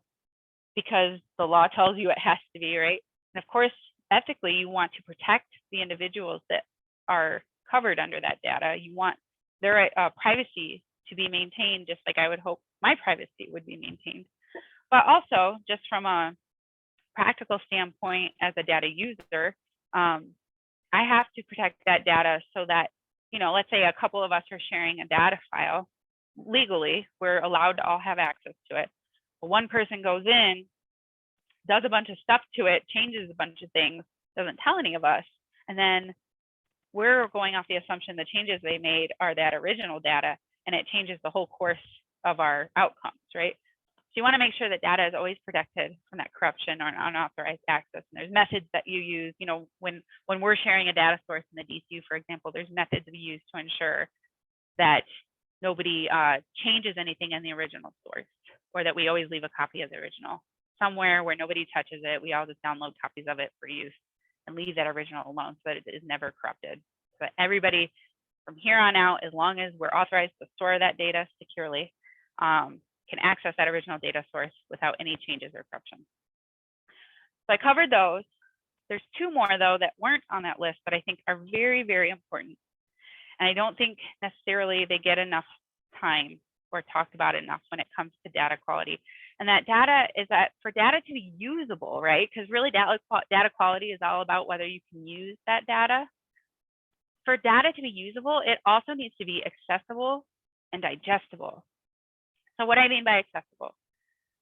S2: because the law tells you it has to be, right? And of course, ethically, you want to protect the individuals that are covered under that data. You want their privacy to be maintained, just like I would hope my privacy would be maintained. But also, just from a practical standpoint, as a data user, I have to protect that data so that, let's say a couple of us are sharing a data file. Legally, we're allowed to all have access to it. But one person goes in, does a bunch of stuff to it, changes a bunch of things, doesn't tell any of us, and then we're going off the assumption the changes they made are that original data, and it changes the whole course of our outcomes, right? So you want to make sure that data is always protected from that corruption or unauthorized access. And there's methods that you use, when we're sharing a data source in the DCU, for example, there's methods we use to ensure that nobody changes anything in the original source, or that we always leave a copy of the original somewhere where nobody touches it. We all just download copies of it for use and leave that original alone so that it is never corrupted. So that everybody from here on out, as long as we're authorized to store that data securely, can access that original data source without any changes or corruption. So I covered those. There's two more, though, that weren't on that list, but I think are very, very important. And I don't think necessarily they get enough time or talked about enough when it comes to data quality. And that data is that for data to be usable, right? Because really data quality is all about whether you can use that data. For data to be usable, it also needs to be accessible and digestible. So what do I mean by accessible?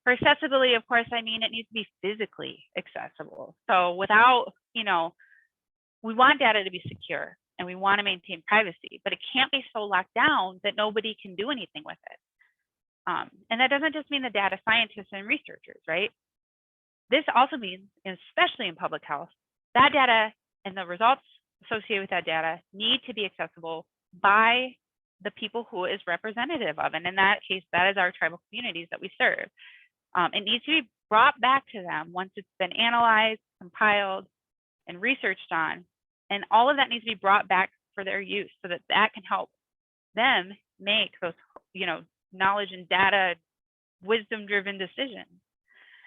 S2: For accessibility, of course, I mean it needs to be physically accessible. So without, we want data to be secure and we want to maintain privacy, but it can't be so locked down that nobody can do anything with it. And that doesn't just mean the data scientists and researchers, right? This also means, especially in public health, that data and the results associated with that data need to be accessible by the people who is representative of. And in that case, that is our tribal communities that we serve. It needs to be brought back to them once it's been analyzed, compiled, and researched on. And all of that needs to be brought back for their use so that that can help them make those, knowledge and data, wisdom-driven decisions.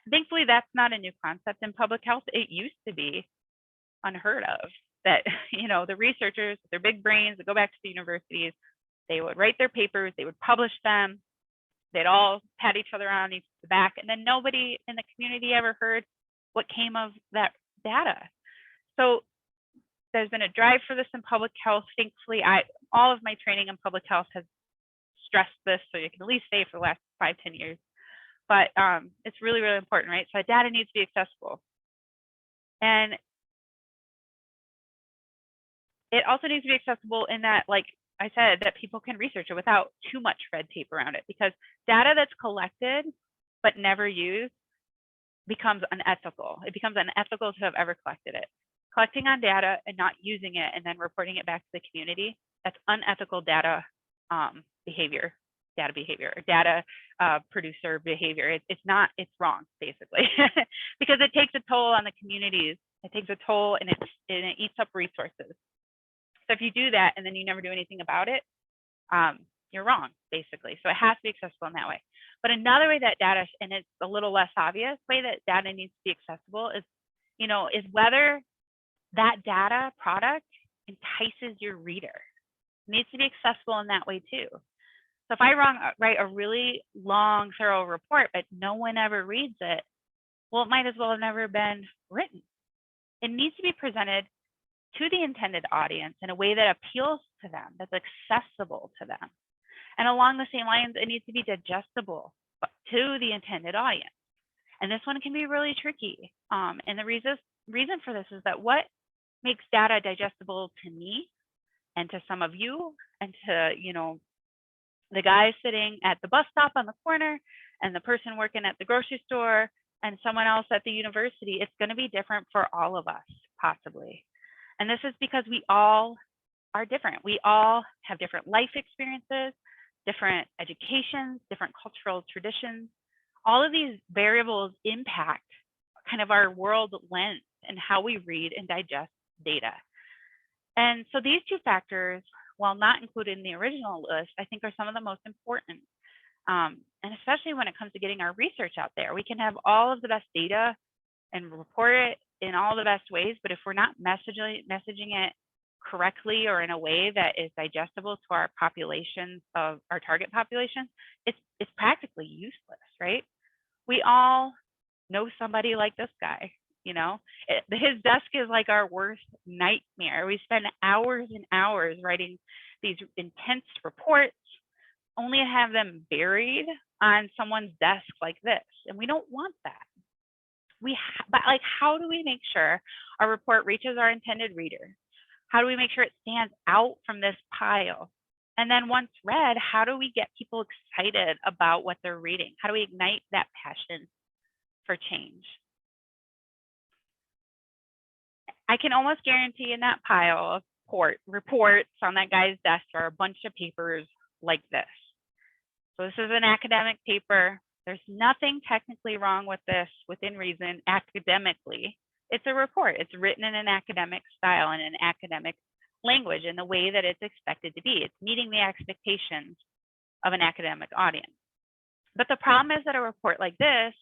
S2: Thankfully, that's not a new concept in public health. It used to be unheard of that, the researchers, their big brains, that go back to the universities, they would write their papers, they would publish them, they'd all pat each other on the back, and then nobody in the community ever heard what came of that data. So there's been a drive for this in public health. Thankfully, all of my training in public health has stressed this, so you can at least say for the last 5-10 years. But it's really, really important, right? So data needs to be accessible. And it also needs to be accessible in that, like I said, that people can research it without too much red tape around it, because data that's collected but never used becomes unethical. It becomes unethical to have ever collected it. Collecting on data and not using it and then reporting it back to the community, that's unethical data behavior. data behavior or data producer behavior. It's not, it's wrong, basically, because it takes a toll on the communities. It takes a toll and it eats up resources. So if you do that and then you never do anything about it, you're wrong, basically. So it has to be accessible in that way. But another way that data, and it's a little less obvious way that data needs to be accessible is, is whether that data product entices your reader. It needs to be accessible in that way too. So if I write a really long, thorough report, but no one ever reads it, well, it might as well have never been written. It needs to be presented to the intended audience in a way that appeals to them, that's accessible to them. And along the same lines, it needs to be digestible to the intended audience. And this one can be really tricky. And the reason for this is that what makes data digestible to me and to some of you and to, the guy sitting at the bus stop on the corner and the person working at the grocery store and someone else at the university, it's going to be different for all of us, possibly. And this is because we all are different. We all have different life experiences, different educations, different cultural traditions. All of these variables impact kind of our world lens and how we read and digest data. And so these two factors, while not included in the original list, I think are some of the most important. And especially when it comes to getting our research out there, we can have all of the best data and report it in all the best ways, but if we're not messaging it correctly or in a way that is digestible to our populations of our target population, it's practically useless, right? We all know somebody like this guy, his desk is like our worst nightmare. We spend hours and hours writing these intense reports, only to have them buried on someone's desk like this, and we don't want that. But how do we make sure our report reaches our intended reader? How do we make sure it stands out from this pile? And then once read, how do we get people excited about what they're reading? How do we ignite that passion for change? I can almost guarantee in that pile of reports on that guy's desk are a bunch of papers like this. So this is an academic paper. There's nothing technically wrong with this within reason academically. It's a report. It's written in an academic style and an academic language in the way that it's expected to be. It's meeting the expectations of an academic audience. But the problem is that a report like this,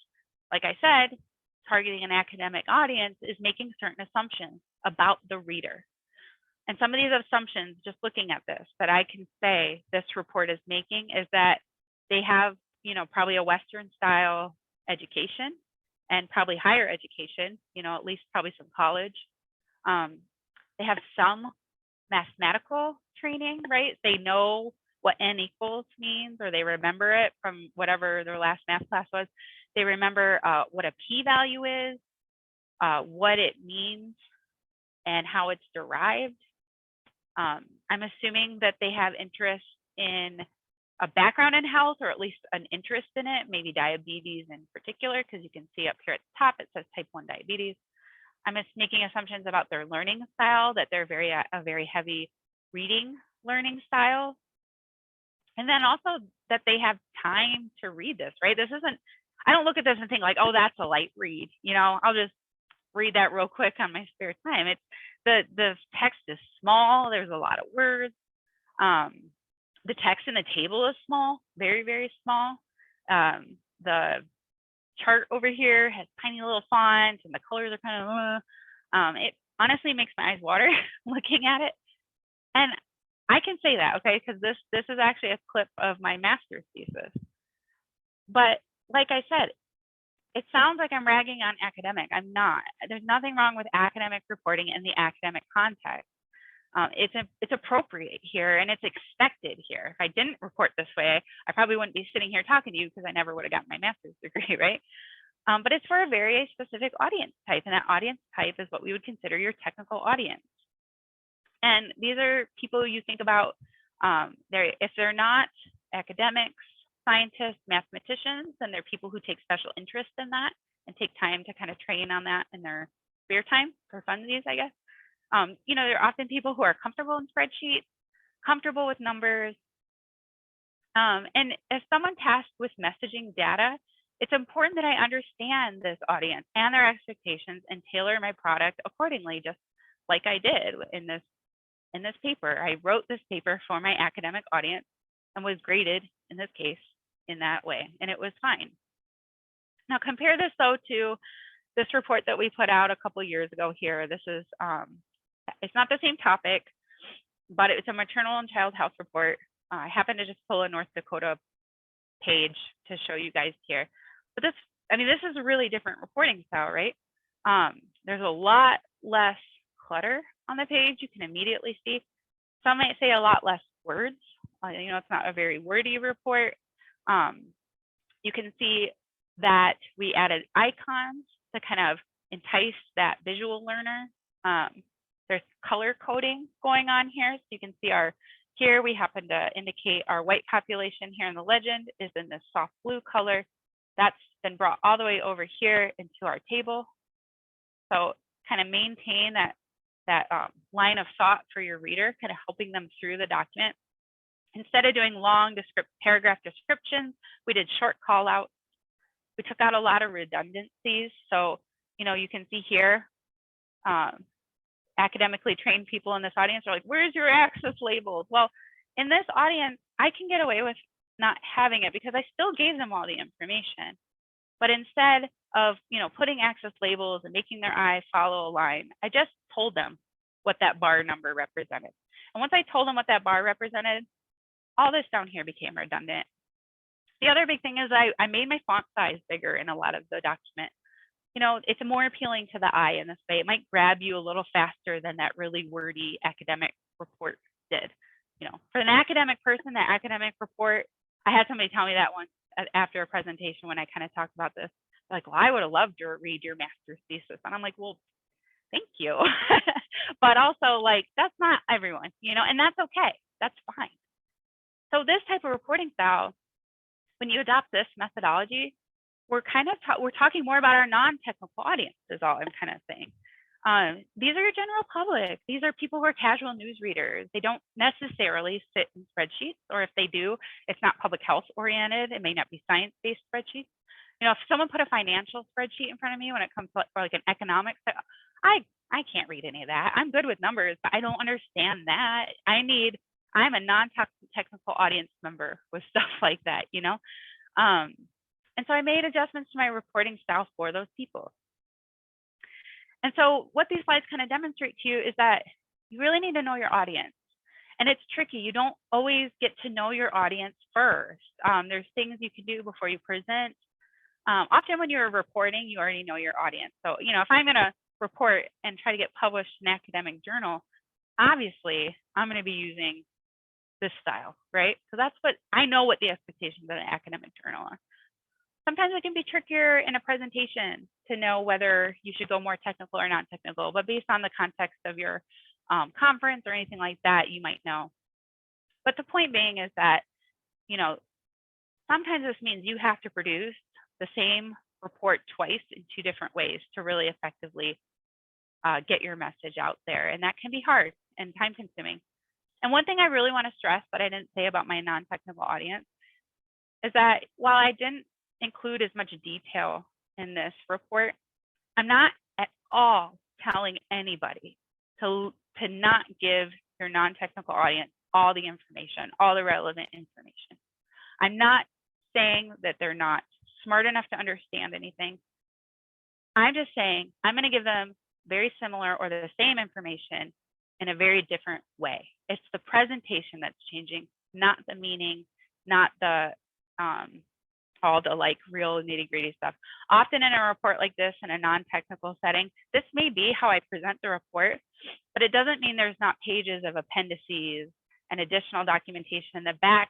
S2: like I said, targeting an academic audience is making certain assumptions about the reader. And some of these assumptions, just looking at this, that I can say this report is making is that they have, probably a Western style education and probably higher education, at least probably some college. They have some mathematical training, right? They know what n equals means, or they remember it from whatever their last math class was. They remember what a p-value is, what it means, and how it's derived. I'm assuming that they have interest in a background in health, or at least an interest in it, maybe diabetes in particular, because you can see up here at the top, it says type 1 diabetes. I'm just making assumptions about their learning style, that they're a very heavy reading learning style. And then also that they have time to read this, right? I don't look at this and think like, oh, that's a light read. I'll just read that real quick on my spare time. The text is small. There's a lot of words. The text in the table is small, very, very small. The chart over here has tiny little fonts and the colors are kind of, it honestly makes my eyes water looking at it. And I can say that, okay, because this is actually a clip of my master's thesis. But like I said, it sounds like I'm ragging on academic. I'm not. There's nothing wrong with academic reporting in the academic context. It's appropriate here and it's expected here. If I didn't report this way, I probably wouldn't be sitting here talking to you because I never would have gotten my master's degree, right? But it's for a very specific audience type, and that audience type is what we would consider your technical audience. And these are people you think about, if they're not academics, scientists, mathematicians, then they're people who take special interest in that and take time to kind of train on that in their spare time for funsies, I guess. They're often people who are comfortable in spreadsheets, comfortable with numbers, And if someone tasked with messaging data, it's important that I understand this audience and their expectations and tailor my product accordingly, just like I did in this paper. I wrote this paper for my academic audience and was graded, in this case, in that way, and it was fine. Now compare this though to this report that we put out a couple years ago here. This is, it's not the same topic, but it's a maternal and child health report. I happened to just pull a North Dakota page to show you guys here. But this, I mean, this is a really different reporting style, right? There's a lot less clutter on the page. You can immediately see. Some might say a lot less words. You know, it's not a very wordy report. You can see that we added icons to kind of entice that visual learner. There's color coding going on here. So you can see here we happen to indicate our white population here in the legend is in this soft blue color. That's been brought all the way over here into our table. So kind of maintain that line of thought for your reader, kind of helping them through the document. Instead of doing long paragraph descriptions, we did short call outs. We took out a lot of redundancies. So, you know, you can see here, academically trained people in this audience are like, where's your access labels? Well, in this audience, I can get away with not having it because I still gave them all the information. But instead of, you know, putting access labels and making their eye follow a line, I just told them what that bar number represented. And once I told them what that bar represented, all this down here became redundant. The other big thing is I made my font size bigger in a lot of the document. You know, it's more appealing to the eye in this way. It might grab you a little faster than that really wordy academic report did. You know, for an academic person, that academic report, I had somebody tell me that once after a presentation when I kind of talked about this. Like, well, I would have loved to read your master's thesis. And I'm like, well, thank you. But also, like, that's not everyone, you know, and that's okay. That's fine. So this type of reporting style, when you adopt this methodology, we're kind of we're talking more about our non-technical audience is all I'm kind of saying. These are your general public. These are people who are casual news readers. They don't necessarily sit in spreadsheets, or if they do, it's not public health oriented. It may not be science-based spreadsheets. You know, if someone put a financial spreadsheet in front of me when it comes to like an economics, I can't read any of that. I'm good with numbers, but I don't understand that. I'm a non-technical audience member with stuff like that, you know? And so I made adjustments to my reporting style for those people. And so what these slides kind of demonstrate to you is that you really need to know your audience. And it's tricky. You don't always get to know your audience first. There's things you can do before you present. Often when you're reporting, you already know your audience. So, you know, if I'm going to report and try to get published in an academic journal, obviously I'm going to be using this style, right? So that's what I know what the expectations of an academic journal are. Sometimes it can be trickier in a presentation to know whether you should go more technical or not technical, but based on the context of your conference or anything like that, you might know. But the point being is that, you know, sometimes this means you have to produce the same report twice in two different ways to really effectively get your message out there. And that can be hard and time consuming. And one thing I really want to stress that I didn't say about my non-technical audience is that while I didn't include as much detail in this report, I'm not at all telling anybody to not give your non-technical audience all the information, all the relevant information. I'm not saying that they're not smart enough to understand anything. I'm just saying I'm going to give them very similar or the same information in a very different way. It's the presentation that's changing, not the meaning, not the all the like real nitty-gritty stuff. Often in a report like this, in a non-technical setting, this may be how I present the report, but it doesn't mean there's not pages of appendices and additional documentation in the back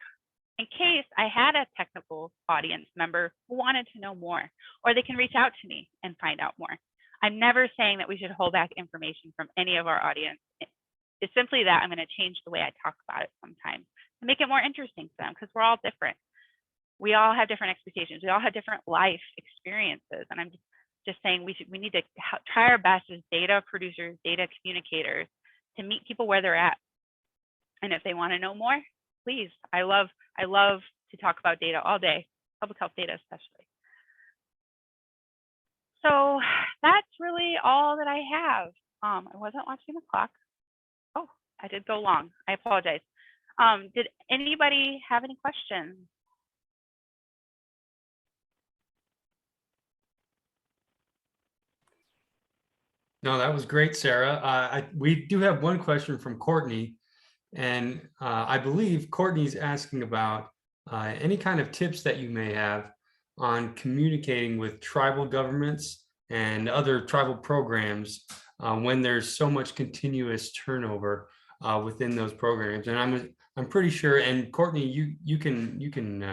S2: in case I had a technical audience member who wanted to know more, or they can reach out to me and find out more. I'm never saying that we should hold back information from any of our audience. It's simply that I'm going to change the way I talk about it sometimes to make it more interesting to them, because we're all different. We all have different expectations. We all have different life experiences. And I'm just saying we need to try our best as data producers, data communicators, to meet people where they're at. And if they want to know more, please. I love to talk about data all day, public health data especially. So that's really all that I have. I wasn't watching the clock. Oh, I did go long. I apologize. Did anybody have any questions?
S1: No, that was great, Sarah. We do have one question from Courtney, and I believe Courtney's asking about any kind of tips that you may have on communicating with tribal governments and other tribal programs when there's so much continuous turnover within those programs. And I'm pretty sure. And Courtney, you can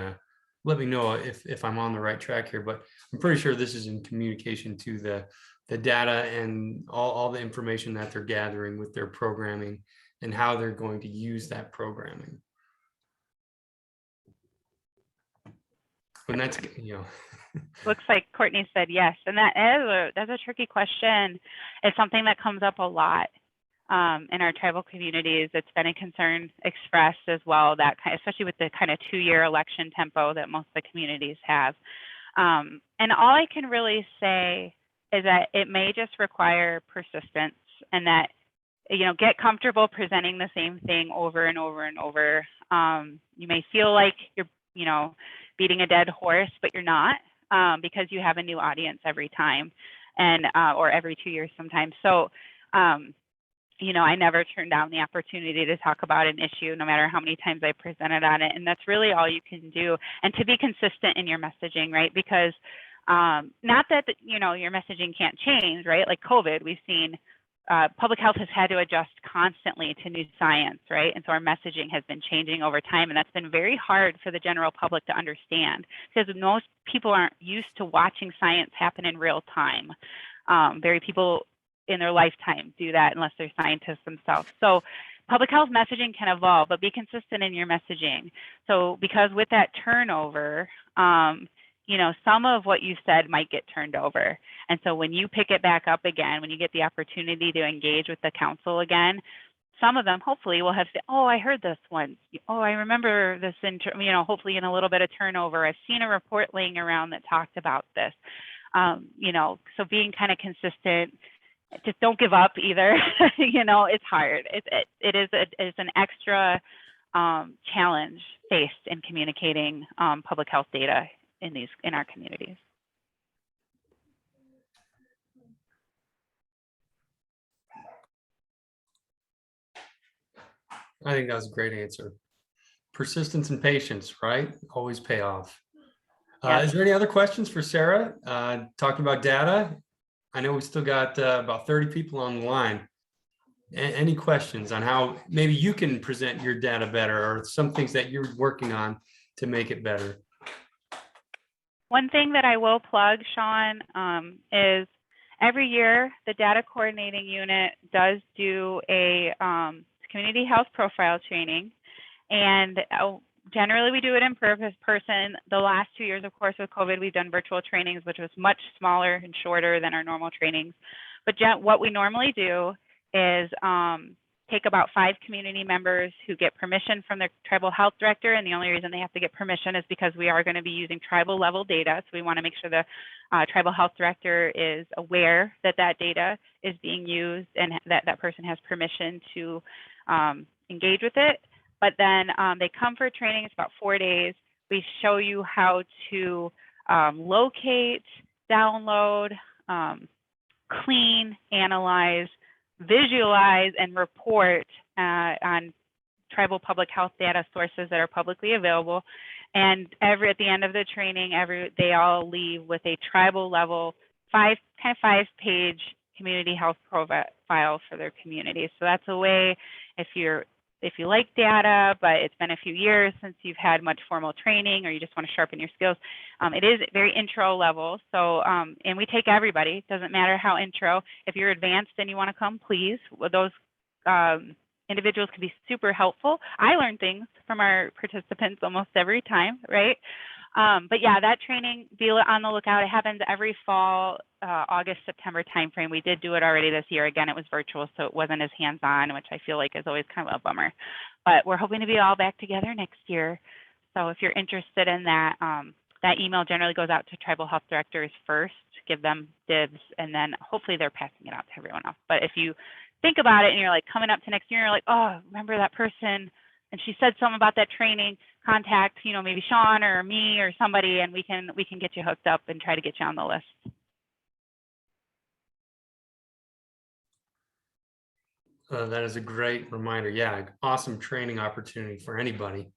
S1: let me know if I'm on the right track here, but I'm pretty sure this is in communication to the data and all the information that they're gathering with their programming and how they're going to use that programming. And that's,
S2: Looks like Courtney said yes, and that's a tricky question. It's something that comes up a lot in our tribal communities. It's been a concern expressed as well, that especially with the kind of 2-year election tempo that most of the communities have. And all I can really say is that it may just require persistence, and that, get comfortable presenting the same thing over and over and over. You may feel like you're, beating a dead horse, but you're not, because you have a new audience every time, and or every 2 years sometimes. So, I never turn down the opportunity to talk about an issue, no matter how many times I presented on it. And that's really all you can do. And to be consistent in your messaging, right? Because not that, your messaging can't change, right? Like COVID, we've seen public health has had to adjust constantly to new science, right? And so our messaging has been changing over time, and that's been very hard for the general public to understand, because most people aren't used to watching science happen in real time. Very people in their lifetime do that unless they're scientists themselves. So public health messaging can evolve, but be consistent in your messaging. So because with that turnover, some of what you said might get turned over. And so when you pick it back up again, when you get the opportunity to engage with the council again, some of them hopefully will have said, oh, I heard this once. Oh, I remember this, hopefully in a little bit of turnover. I've seen a report laying around that talked about this. So being kind of consistent, just don't give up either. It's hard. It's an extra challenge faced in communicating public health data in our communities.
S1: I think that was a great answer. Persistence and patience, right? Always pay off. Yes. Is there any other questions for Sarah? Talking about data, I know we still got about 30 people on the line. Any questions on how maybe you can present your data better, or some things that you're working on to make it better?
S2: One thing that I will plug, Sean, is every year the data coordinating unit does do a community health profile training, and generally we do it in person. The last 2 years, of course, with COVID, we've done virtual trainings, which was much smaller and shorter than our normal trainings. But what we normally do is take about 5 community members who get permission from their tribal health director, and the only reason they have to get permission is because we are going to be using tribal level data, so we want to make sure the tribal health director is aware that that data is being used and that that person has permission to engage with it. But then they come for training. It's about 4 days. We show you how to locate, download, clean, analyze, visualize, and report on tribal public health data sources that are publicly available. And at the end of the training, they all leave with a tribal level 5-page community health profile for their community. So that's a way, if you like data, but it's been a few years since you've had much formal training, or you just want to sharpen your skills, it is very intro level. So, and we take everybody, it doesn't matter how intro. If you're advanced and you want to come, please. Those individuals can be super helpful. I learn things from our participants almost every time, right? But yeah, that training, be on the lookout. It happens every fall. August, September timeframe. We did do it already this year. Again, it was virtual, so it wasn't as hands-on, which I feel like is always kind of a bummer. But we're hoping to be all back together next year. So if you're interested in that, that email generally goes out to tribal health directors first, give them dibs, and then hopefully they're passing it out to everyone else. But if you think about it and you're like coming up to next year, and you're like, oh, remember that person, and she said something about that training, contact, you know, maybe Sean or me or somebody, and we can get you hooked up and try to get you on the list.
S1: That is a great reminder. Yeah, awesome training opportunity for anybody.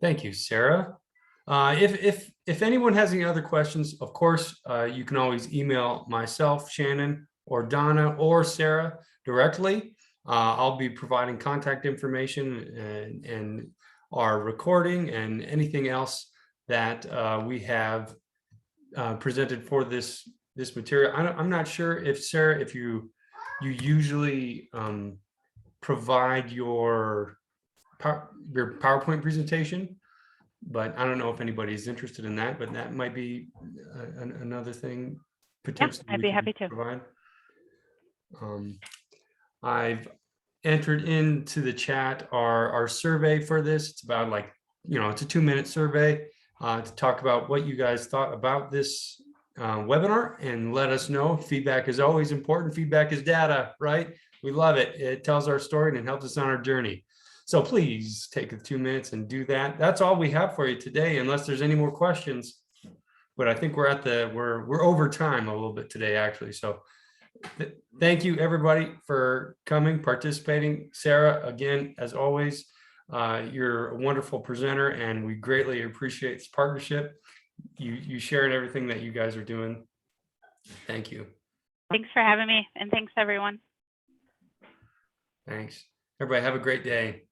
S1: Thank you, Sarah. If anyone has any other questions, of course, you can always email myself, Shannon, or Donna, or Sarah directly. I'll be providing contact information and our recording and anything else that we have presented for this material. I'm not sure if, Sarah, if you usually provide your PowerPoint presentation, but I don't know if anybody's interested in that, but that might be another thing potentially.
S2: Yeah, I'd be happy to
S1: provide. I've entered into the chat our survey for this. It's about, like, you know, it's a 2-minute survey to talk about what you guys thought about this webinar, and let us know. Feedback is always important. Feedback is data, right? We love it. It tells our story and it helps us on our journey. So please take 2 minutes and do that. That's all we have for you today, unless there's any more questions. But I think we're over time a little bit today, actually. So thank you, everybody, for coming, participating. Sarah, again, as always, you're a wonderful presenter, and we greatly appreciate this partnership. You shared everything that you guys are doing. Thank you.
S2: Thanks for having me, and thanks, everyone.
S1: Thanks. Everybody have a great day.